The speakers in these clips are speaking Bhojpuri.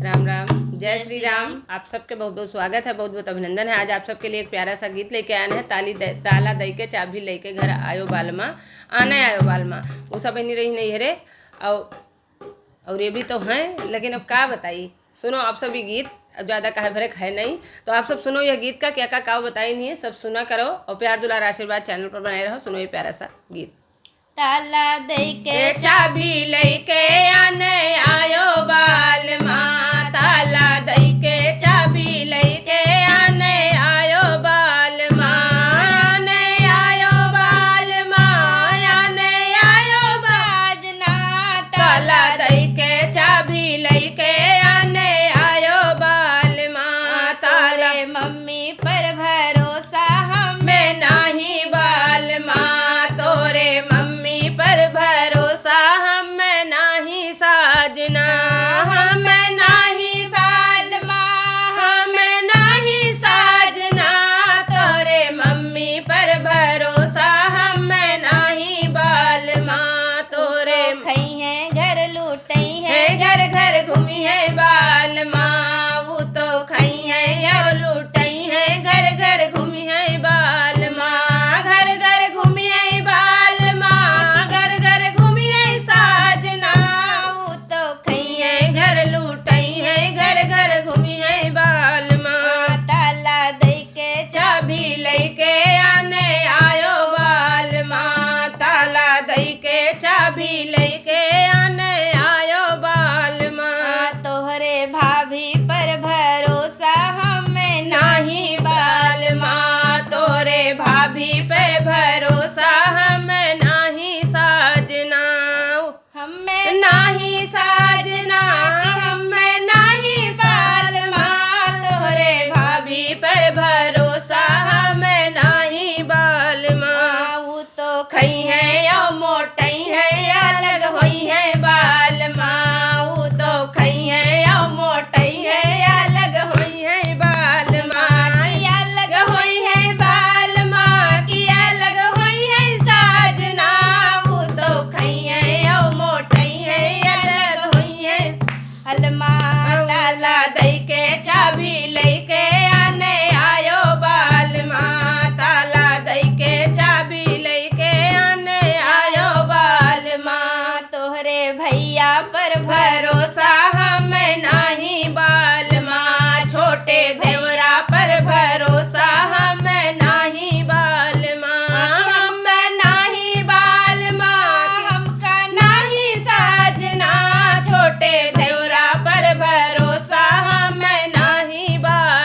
राम राम, जय श्री राम। आप सबके बहुत बहुत स्वागत है, बहुत बहुत अभिनंदन है। आज आप सबके लिए एक प्यारा सा गीत लेके आए हैं। ताला दई के चाबी लेके घर आयो बालमा, आने आयो बालमा। वो सब नहीं रही नहीं हरे और ये भी तो हैं, लेकिन अब क्या बताई। सुनो आप सब ये गीत, अब ज़्यादा कहे भरे है नहीं, तो आप सब सुनो यह गीत का क्या क्या बताई नहीं है, सब सुना करो और प्यार दुलार आशीर्वाद चैनल पर बनाए रहो। सुनो ये प्यारा सा गीत। ताला दई के चाबी लेके आने आयो बालमा, ताला दई के चाबी लेके आने आयो बालमा, आने आयो बालमा, आने आयो साजना। ताला दई के चाबी लेके आने आयो बालमा, ताला मम्मी पर भरोसा हमें नाही बालमा, तोरे मम्मी पर भरोसा हमें नाही साजना, हमें नाही सालमा, हमें नाही साजना, तोरे मम्मी पर भरोसा हमें नाही बालमा, तोरे खई है घर लूटई है घर घर घूमी है बालमा, वो तो खई है या लूटई है, घर घर घूमी है बालमा, घर घर घूमी है बालमा, घर घर घूमी है साजना, वो तो खई है घर लूटई है, घर घर घूमी है बालमा, ताला दई के चाबी लेके आने आयो बालमा, ताला दई के चाबी लेके आने आयो बालमा, तोहरे भाभी पर भरोसा हमें नाही बालमा, तोरे भाभी पे भरोसा हमें नाही साजना, हमें नाही साजना, हमें नाही बालमा, तोरे भाभी पर भरोसा हमें नाही बालमा, वो तो खई है या मोटई है या अलग होई है बालमा, वो तो खई है या मोटई है या अलग होई है बालमा, या अलग होई है बालमा, की अलग होई है साजना, वो तो खई है या मोटई है या अलग होई है अलमा। ताला दई के चाबी लेके आने आयो बालमा, ताला दई के चाबी लेके आने आयो बालमा, तोहरे भैया पर भरोसा हमें नाही बालमा, छोटे देवरा पर भरोसा हमें नाही बालमा, हमें नाही बालमा, हमका नाही साजना, छोटे देवरा पर भरोसा हमें नाही बालमा,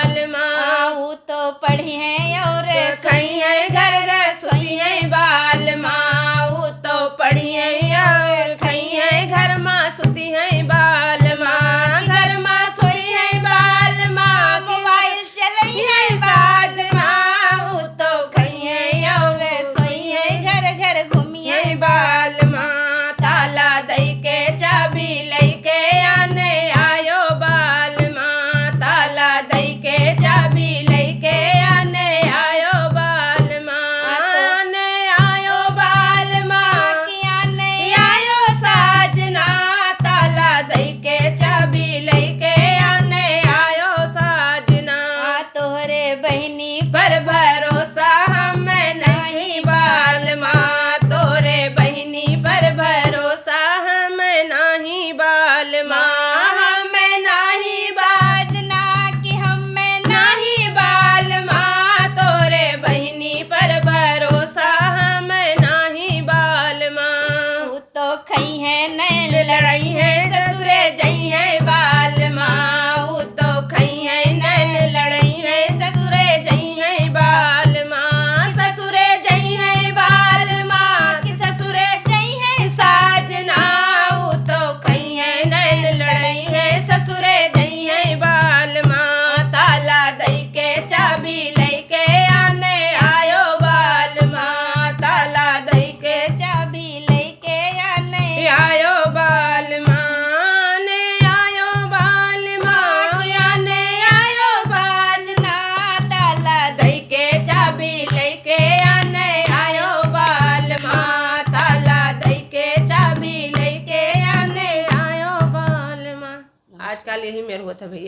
मेयर हुआ था भैया।